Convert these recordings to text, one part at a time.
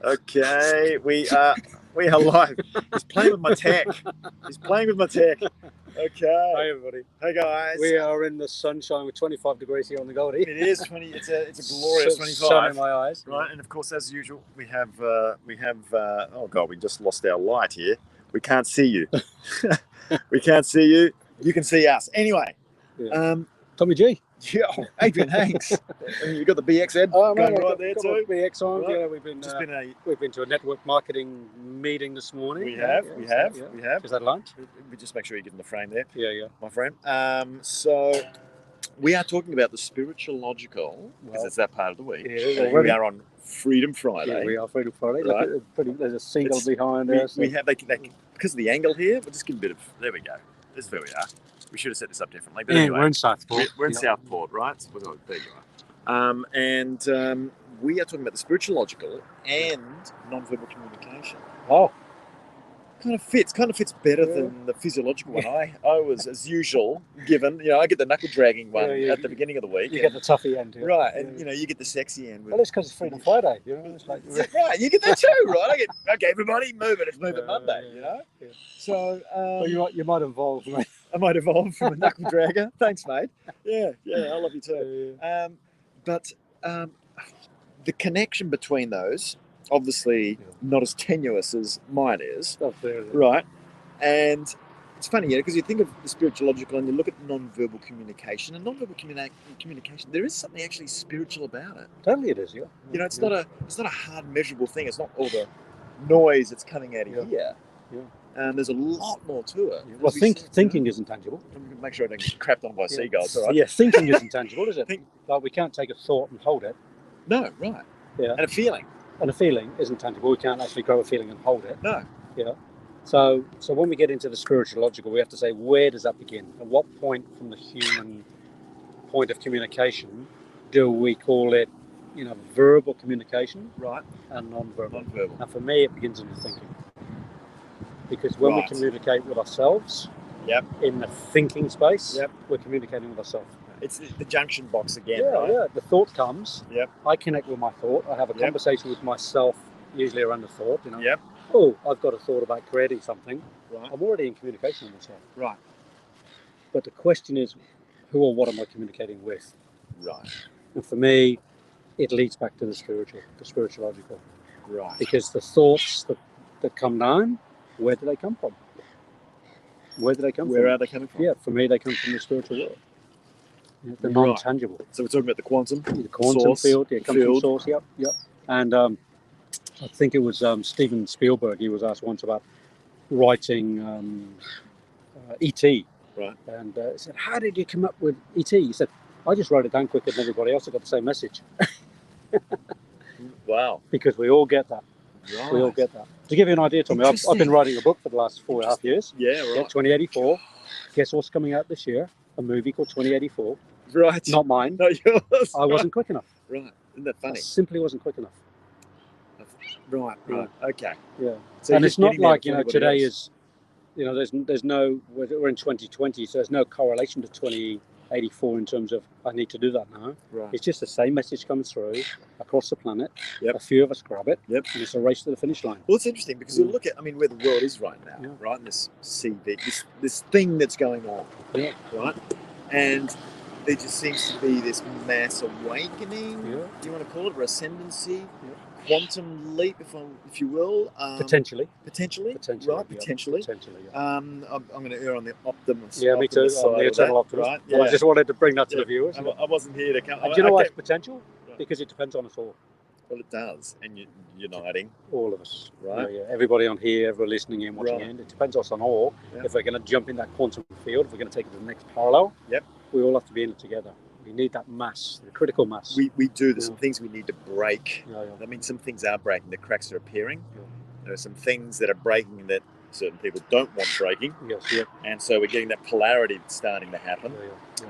Okay, we are live. He's playing with my tech. Okay. Hi everybody. Hey guys. We are in the sunshine with 25 degrees here on the Goldie. It is 20. It's a glorious 25. Sun in my eyes. Right, and of course, as usual, we have. Oh God, we just lost our light here. We can't see you. We can't see you. You can see us. Anyway. Yeah. Tommy G. Yeah, Adrian Hanks. And you got the BX head going right there too. BX on. Right. Yeah, we've been to a network marketing meeting this morning. We have. Is that lunch? We just make sure you get in the frame there. Yeah. My friend. So we are talking about the spiritualogical because it's that part of the week. Yeah, we are on Freedom Friday. Yeah, we are Freedom Friday. Right. Look, there's a seagull behind us. We have because of the angle here. We'll just give a bit of. There we go. This is where we are. We should have set this up differently. But anyway, we're in Southport. We're in Southport, right? So there you are. And we are talking about the spiritualogical and non-verbal communication. Oh. Kind of fits better than the physiological one. I was, as usual, given, I get the knuckle dragging one at the beginning of the week. You get the toughy end. Yeah. Right, and you get the sexy end. Well, it's because it's Freedom Friday. It's like, right, you get that too, right? Okay, everybody, move it. It's Move It Monday, Yeah. So, you might evolve, mate. I might evolve from a knuckle dragger. Thanks, mate. Yeah, I love you too. But the connection between those, obviously not as tenuous as mine is, right? And it's funny, because you think of the spiritualogical and you look at non-verbal communication, and non-verbal communication, there is something actually spiritual about it. Totally, it is. Yeah. It's not a hard measurable thing. It's not all the noise that's coming out of here. Yeah. There's a lot more to it. Well, thinking is intangible. Make sure I don't get crapped on by seagulls. All right? Yeah, thinking is intangible, is it? Like we can't take a thought and hold it. No, right. Yeah. And a feeling. And a feeling isn't tangible. We can't actually grow a feeling and hold it. No. Yeah. So when we get into the spiritualogical, we have to say, where does that begin? At what point from the human point of communication do we call it, verbal communication, right, and non-verbal? Non-verbal. And for me, it begins in the thinking. Because when we communicate with ourselves, in the thinking space, we're communicating with ourselves. It's the junction box again, right? Yeah. The thought comes. Yep. I connect with my thought. I have a conversation with myself, usually around the thought. Yep. Oh, I've got a thought about creating something. Right. I'm already in communication with myself. Right. But the question is, who or what am I communicating with? Right. And for me, it leads back to the spiritualogical. Right. Because the thoughts that come down, where do they come from? Where are they coming from? Yeah, for me, they come from the spiritual world. The non-tangible. So we're talking about the quantum source, field. Yeah, comes from source. Yep. And I think it was Steven Spielberg. He was asked once about writing E.T. Right. And he said, "How did you come up with E.T.?" He said, "I just wrote it down quicker than everybody else. I got the same message." Wow. Because we all get that. Right. We all get that. To give you an idea, Tommy, I've been writing a book for the last 4.5 years. Yeah, right. 2084. Guess what's coming out this year? A movie called 2084. Right. Not mine. Not yours. I wasn't quick enough. Right. Isn't that funny? I simply wasn't quick enough. Right. Okay. Yeah. So and it's not like, today else. is, there's no, we're in 2020, so there's no correlation to 2084 in terms of I need to do that now. Right. It's just the same message comes through across the planet. Yep. A few of us grab it. Yep. And it's a race to the finish line. Well, it's interesting because you look at, where the world is right now, right? And this this thing that's going on, right? And there just seems to be this mass awakening. Yeah. Do you want to call it, or ascendancy? Quantum leap, if you will. Potentially. Potentially. Right. Potentially. I'm going to err on the optimist. Yeah, me too. I'm the eternal optimist. Right? Yeah. Well, I just wanted to bring that to the viewers. I wasn't here to come. And do you know why it's potential? Right. Because it depends on us all. Well, it does, and you're nodding. All of us, right? Yeah. Everybody on here, everybody listening in, watching in. It depends on us on all. If we're going to jump in that quantum field, if we're going to take it to the next parallel, we all have to be in it together. We need that mass, the critical mass. We do. There's some things we need to break. Yeah. Some things are breaking. The cracks are appearing. There are some things that are breaking that certain people don't want breaking. Yes. And so we're getting that polarity starting to happen.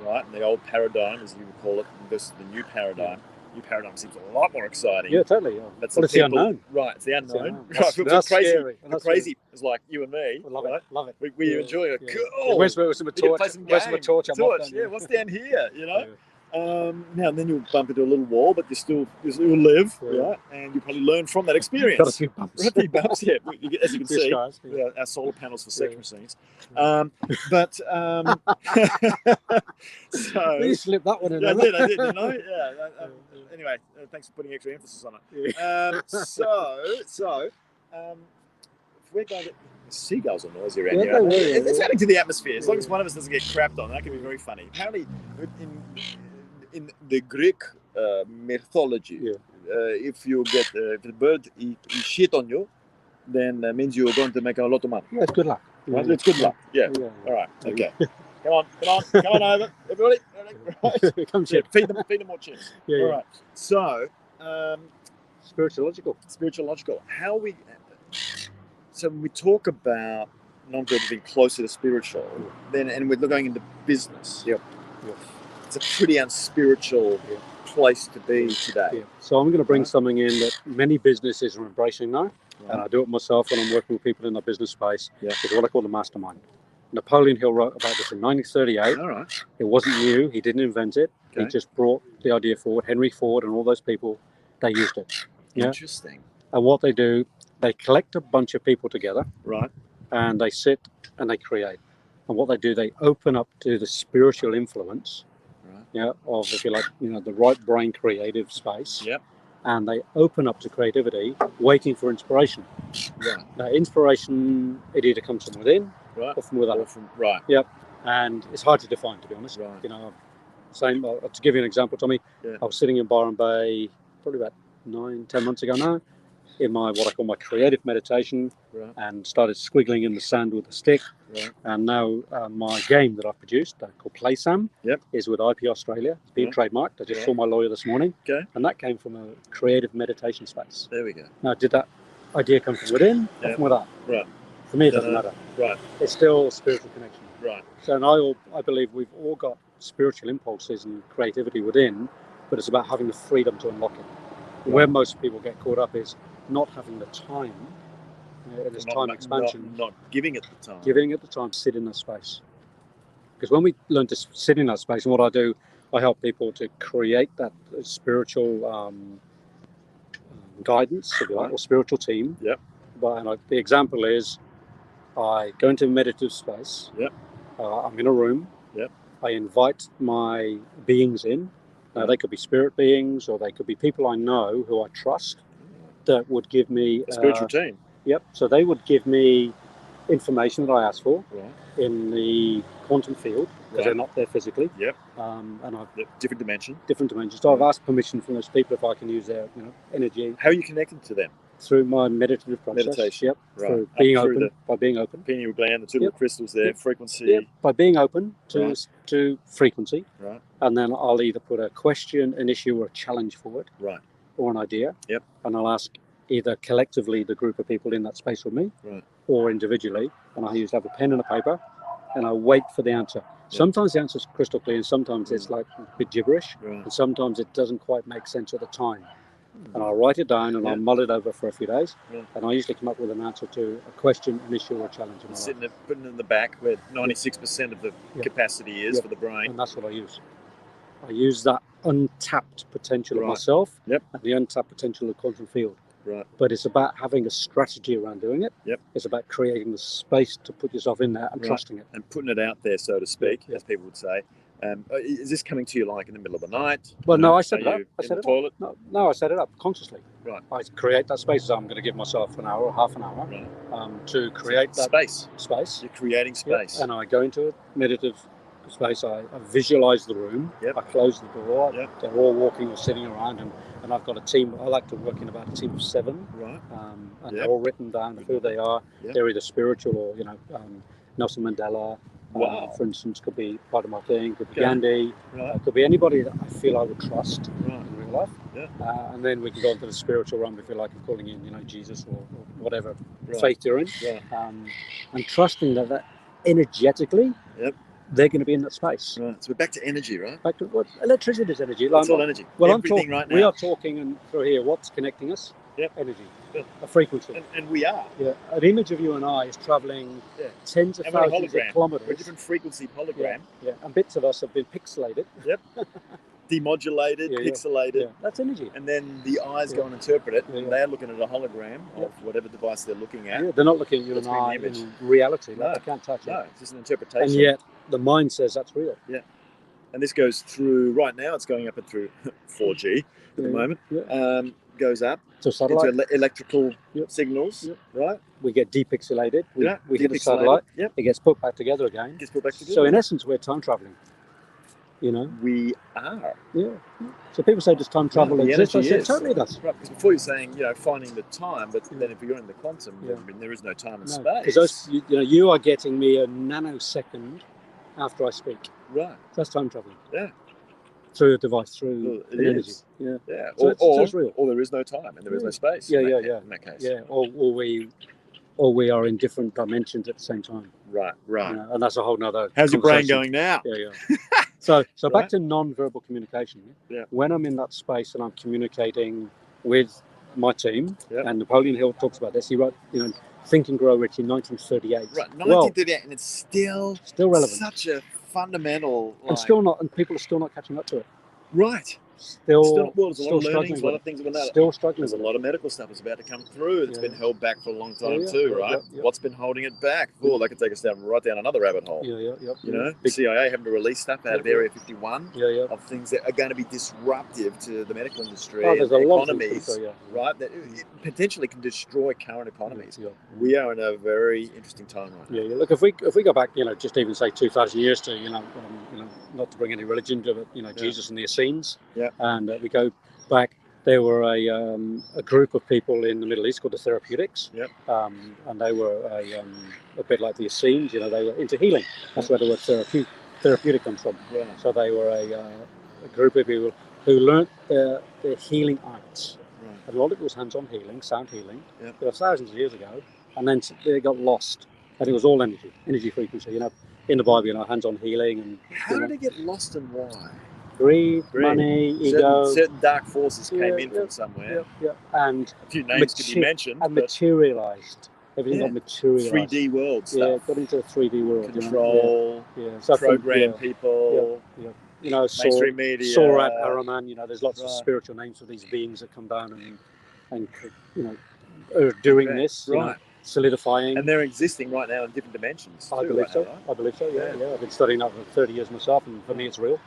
Right. And the old paradigm, as you would call it, versus the new paradigm. New paradigm seems a lot more exciting. Yeah, totally. But it's the unknown. Right, it's the unknown. That's crazy. Scary. The crazy is like you and me. Love it. We enjoy it. Cool. Where's some torch? Where's some torch? Yeah, what's down here? Now and then you'll bump into a little wall, but you'll live, Yeah. right? And you probably learn from that experience. Got a few bumps. Right, a few bumps, yeah. As you can Few see, scars, yeah. our solar panels for sex machines. Yeah. So You slipped that one in. yeah, I there. did, didn't I? Yeah. Anyway, thanks for putting extra emphasis on it. So, if we're going to, the seagulls are noisy around here. Aren't they? It's adding to the atmosphere. As long as one of us doesn't get crapped on, that can be very funny. Apparently, in the Greek mythology, if you get if the bird he shit on you, then that means you're going to make a lot of money. Yeah, it's good luck. Right? It's good luck. Yeah. All right. Okay. Come on over, everybody. Right. Come Yeah, chip. feed them more chips. Yeah, All right. So, spiritualogical. How we? So when we talk about non-dual being closer to spiritual, then and we're going into business. Yep. It's a pretty unspiritual place to be today. Yeah. So I'm going to bring something in that many businesses are embracing now, and I do it myself when I'm working with people in the business space. Yeah. It's what I call the mastermind. Napoleon Hill wrote about this in 1938. All right. It wasn't new. He didn't invent it. Okay. He just brought the idea forward. Henry Ford and all those people, they used it. Yeah? Interesting. And what they do, they collect a bunch of people together. Right. And they sit and they create. And what they do, they open up to the spiritual influence, of, if you like, the right brain creative space. Yep. And they open up to creativity, waiting for inspiration. Right. Now, inspiration, it either comes from within or from without. Right. Yep. And it's hard to define, to be honest. Right. To give you an example, Tommy, I was sitting in Byron Bay probably about 9-10 months ago now, in what I call my creative meditation, and started squiggling in the sand with a stick. Right. And now my game that I've produced, called Play Sam, is with IP Australia. It's been trademarked. I just saw my lawyer this morning. Okay. And that came from a creative meditation space. There we go. Now, did that idea come from within or from without? Right. For me, it doesn't matter. Right. It's still spiritual connection. Right. So, and I believe we've all got spiritual impulses and creativity within, but it's about having the freedom to unlock it. Right. Where most people get caught up is not having the time, this time expansion. Not giving it the time. Giving it the time to sit in that space. Because when we learn to sit in that space, and what I do, I help people to create that spiritual guidance, if you like, or spiritual team. Yep. The example is, I go into a meditative space. Yep. I'm in a room. Yep. I invite my beings in. Now, they could be spirit beings, or they could be people I know who I trust that would give me a spiritual team. Yep. So they would give me information that I asked for in the quantum field, because they're not there physically. Yep. And I've different dimension. Different dimensions. So I've asked permission from those people if I can use their energy. How are you connected to them? Through my meditative process. Meditation. Yep. Right. Through being open. By being open. Pineal gland, the two little crystals there, frequency. Yep. By being open to frequency. Right. And then I'll either put a question, an issue, or a challenge forward. Right. Or an idea. Yep. And I'll ask either collectively the group of people in that space with me, or individually. And I usually have a pen and a paper, and I wait for the answer. Sometimes the answer is crystal clear, and sometimes it's like a bit gibberish, and sometimes it doesn't quite make sense at the time. And I'll write it down, and I'll mull it over for a few days, and I usually come up with an answer to a question, an issue, or a challenge. Putting it in the back where 96% of the capacity is for the brain. And that's what I use. I use that untapped potential of myself and the untapped potential of the quantum field. Right. But it's about having a strategy around doing it. Yep. It's about creating the space to put yourself in there and trusting it. And putting it out there, so to speak, as people would say. Is this coming to you like in the middle of the night? Well, no, I set it up. I set it up. No, I set it up consciously. Right. I create that space. So I'm going to give myself an hour or half an hour to create that space. You're creating space. Yep. And I go into a meditative space. I visualize the room. Yep. I close the door. Yep. They're all walking or sitting around, and I've got a team. I like to work in about a team of 7. Right. And they're all written down who they are. Yep. They're either spiritual or Nelson Mandela. For instance, could be part of my thing. Could be Gandhi. Right. Could be anybody that I feel I would trust in real life. Yeah. And then we can go into the spiritual realm if you like, of calling in, Jesus or whatever faith you're in. Yeah. And trusting that energetically, they're going to be in that space. Right. So we're back to energy, right? Back to electricity is energy. It's all energy. Well, everything right now. We are talking, and through here, what's connecting us? Yep. Energy. A frequency. And we are. Yeah. An image of you and I is travelling tens of thousands of kilometres. We're a different frequency hologram. Yeah. And bits of us have been pixelated. Yep. demodulated, Yeah, yeah. pixelated. Yeah, that's energy. And then the eyes Yeah. go and interpret it. Yeah, yeah. They're looking at a hologram Yeah. of whatever device they're looking at. Yeah, they're not looking at you That's and being I the image. in reality. Like No. they can't touch it. No, it's just an interpretation. And yet the mind says that's real. Yeah. And this goes through, right now it's going up and through 4G at the moment. Yeah. Goes up So satellite. into electrical Yep. signals, Yep. right? We get depixelated. We hit a Depixelated. satellite. Yep. It gets put back together again. Gets put back together. So in essence, we're time traveling. You know. We are. Yeah. So people say, does time travel exist? I energy said, is. totally does. Right, because before you're saying, finding the time, but then if you're in the quantum, I mean, there is no time and space. Because you are getting me a nanosecond after I speak. Right. That's time traveling. Yeah. Through a device, through energy. Yeah. Yeah. So it's real. Or there is no time and there is no space. Yeah, in that case. Yeah. Or we are in different dimensions at the same time. Right. And that's a whole nother. How's your brain going now? Yeah. So back to non-verbal communication. Yeah. When I'm in that space and I'm communicating with my team, Yep. and Napoleon Hill talks about this. He wrote, Think and Grow Rich in 1938. Right, 1938, and it's still relevant. Such a fundamental. And still not, and people are still not catching up to it. Right. Still there's a lot of learnings, a lot of things about that. Still struggling. There's a lot of medical stuff that's about to come through that's been held back for a long time right? Yeah. What's been holding it back? Oh, that could take us right down another rabbit hole. The CIA having to release stuff out of Area 51 of things that are going to be disruptive to the medical industry and economies, right? That potentially can destroy current economies. We are in a very interesting time right now. Look, if we go back, just even say 2,000 years to, not to bring any religion to it, Jesus and the Essenes. Yeah. And we go back, there were a group of people in the Middle East called the Therapeutics. Yep. And they were a bit like the Essenes, they were into healing. That's where the word therapeutic comes from. Yeah. So they were a group of people who learnt their healing arts. Right. And a lot of it was hands-on healing, sound healing. Yep. There were thousands of years ago. And then they got lost. And it was all energy frequency. In the Bible, hands-on healing. And how did it get lost and why? Greed, money, ego. Certain dark forces came in from somewhere. And a few names could be mentioned. And materialized. Everything got materialized. 3D world stuff. Yeah, got into the 3D world. Control, So program people. Mainstream media. Surat, Araman, there's lots of spiritual names for these beings that come down and are doing this. Right. Solidifying. And they're existing right now in different dimensions. I believe so. Right? I believe so, yeah. I've been studying that for 30 years myself, and for me it's real,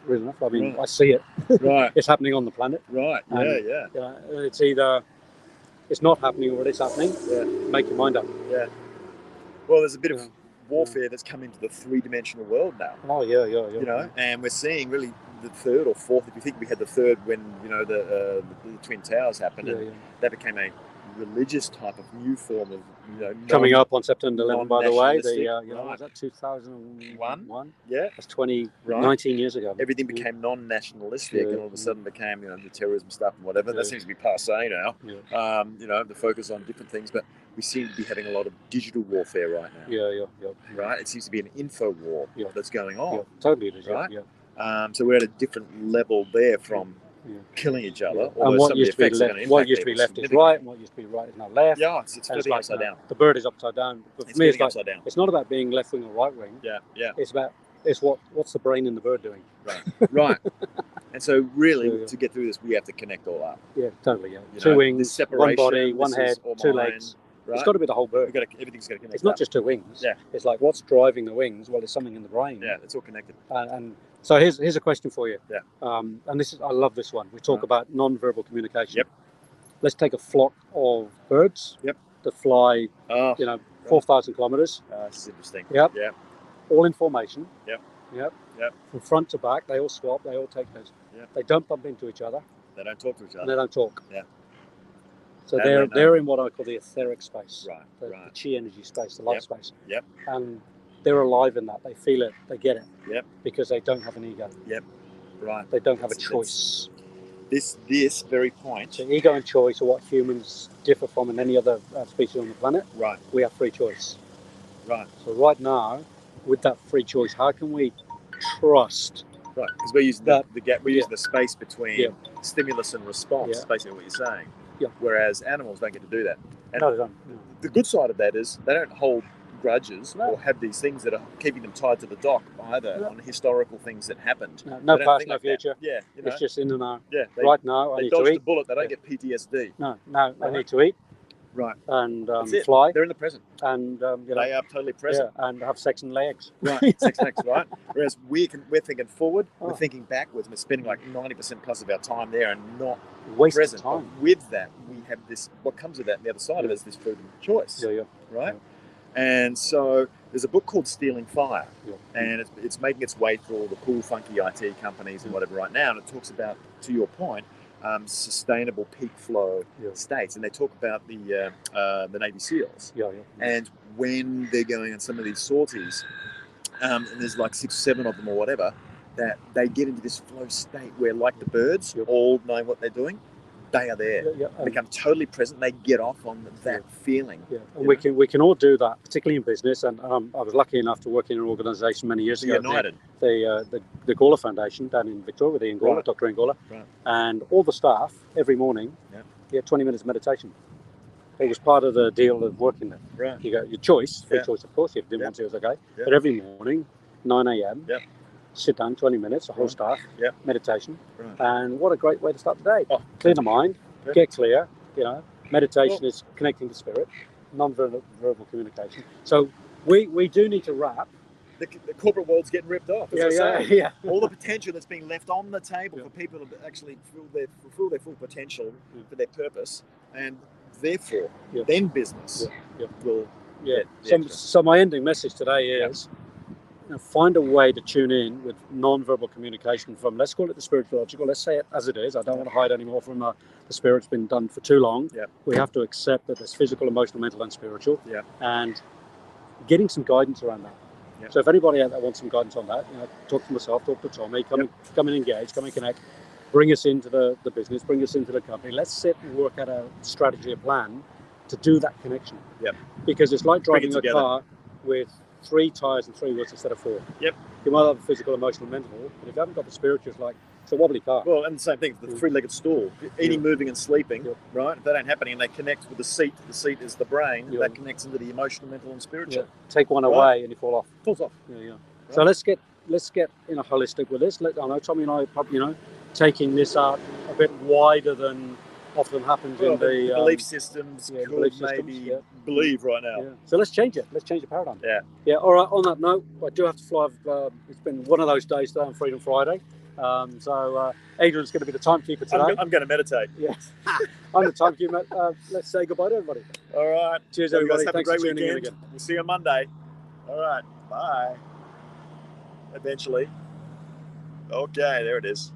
real enough. I mean, I see it. Right. It's happening on the planet. Right, It's either it's not happening or it's happening. Yeah. Make your mind up. Yeah. Well, there's a bit of warfare that's come into the three-dimensional world now. Oh, yeah. And we're seeing really the third or fourth, if you think we had the third when, the Twin Towers happened, and that became a religious type of new form of coming up on September 11, by the way. Was that 2001? Yeah, that's 19 years ago. Everything became non-nationalistic, and all of a sudden became the terrorism stuff and whatever. That seems to be passé now. The focus on different things, but we seem to be having a lot of digital warfare right now. Right, it seems to be an info war that's going on. Totally it is. Right. So we're at a different level there from killing each other. And what used to be left is right, and what used to be right is now left. Yeah, it's flipping upside down. The bird is upside down. But for me, it's upside down. It's not about being left wing or right wing. Yeah. It's what's the brain in the bird doing. Right. And so really, to get through this, we have to connect all up. Yeah, totally. Yeah. Two wings, one body, one head, two legs. Right? It's got to be the whole bird. Everything's got to connect. It's not just two wings. Yeah. It's like what's driving the wings? Well, it's something in the brain. Yeah, it's all connected. And so here's a question for you. Yeah. And I love this one. We talk about non-verbal communication. Yep. Let's take a flock of birds. Yep. That fly, 4,000 kilometers. This is interesting. Yep. Yeah. All in formation. Yep. From front to back, they all swap. They all take those. Yep. They don't bump into each other. They don't talk to each other. And they don't talk. Yeah. So they're in what I call the etheric space. Right. The chi energy space, the life space. Yep. And they're alive in that. They feel it. They get it. Yep. Because they don't have an ego. Yep. Right. They don't have a choice. This very point. So ego and choice are what humans differ from in any other species on the planet. Right. We have free choice. Right. So right now, with that free choice, how can we trust? Right. Because we're using the gap. We're using the space between stimulus and response. Is basically what you're saying. Yeah. Whereas animals don't get to do that. And no, they don't. the good side of that is they don't hold grudges No. or have these things that are keeping them tied to the dock either No. on historical things that happened. No They don't past, think no like that. future. Yeah, you know, It's just in the now. yeah. Right now, I They need to dodged the eat. bullet. They don't Yeah. get PTSD. No, I Right. need to eat Right. and That's it. fly They're in the present. and you know, They are totally present. yeah, and have sex and legs. Right. 6x, right? Whereas we're thinking forward, we're Oh. thinking backwards. We're spending like 90% plus of our time there and not Waste present. of time. But with that, we have this. What comes with that, and the other side of it is this freedom of choice. Yeah. Right? And so there's a book called Stealing Fire, Yeah. and it's making its way through all the cool, funky IT companies and whatever right now, and it talks about, to your point, sustainable peak flow states, and they talk about the Navy SEALs, and when they're going on some of these sorties, and there's like 6 or 7 of them or whatever, that they get into this flow state where, like the birds, all knowing what they're doing, they are there, become totally present. They get off on that feeling. Yeah, and we can all do that, particularly in business. And I was lucky enough to work in an organisation many years ago, United, the Gawler Foundation down in Victoria with Ian Gawler, Dr. Ian Gawler, and all the staff every morning, 20 minutes of meditation. It was part of the deal of working there. Right. You got your choice, free choice, of course. If you didn't want to, it was okay. But every morning, 9 a.m. Sit down 20 minutes, the whole staff, meditation, and what a great way to start the day. Clear the mind, get clear. You know, meditation is connecting to spirit, non-verbal communication. So we do need to wrap. The corporate world's getting ripped off. All the potential that's being left on the table for people to actually fulfill their full potential for their purpose, and therefore then business will. So my ending message today is, find a way to tune in with non-verbal communication from, let's call it the spiritualogical, let's say it as it is. I don't want to hide anymore from the spirit's been done for too long. We have to accept that there's physical, emotional, mental and spiritual, and getting some guidance around that. So if anybody out there wants some guidance on that, talk to myself, talk to Tommy, come and engage, come and connect, bring us into the business, bring us into the company. Let's sit and work out a strategy, a plan to do that connection. Because it's like driving a car with 3 tires and 3 wheels instead of 4. You might have physical, emotional, mental, but if you haven't got the spiritual, it's a wobbly car. Well, and the same thing, the 3-legged stool, eating, moving and sleeping, right? If that ain't happening and they connect with the seat is the brain, that connects into the emotional, mental and spiritual. Take one away and you fall off. Falls off. Right. So let's get holistic with this. I know Tommy and I are probably, taking this out a bit wider than often happens in the belief systems. Believe right now. So let's change it. Let's change the paradigm. All right. On that note, I do have to fly. It's been one of those days today on Freedom Friday. So Adrian's going to be the timekeeper today. I'm going to meditate. Yes, I'm the timekeeper. Let's say goodbye to everybody. All right. Cheers, everybody. Have Thanks a great for tuning in weekend. again. We'll see you on Monday. All right. Bye. Eventually. Okay, there it is.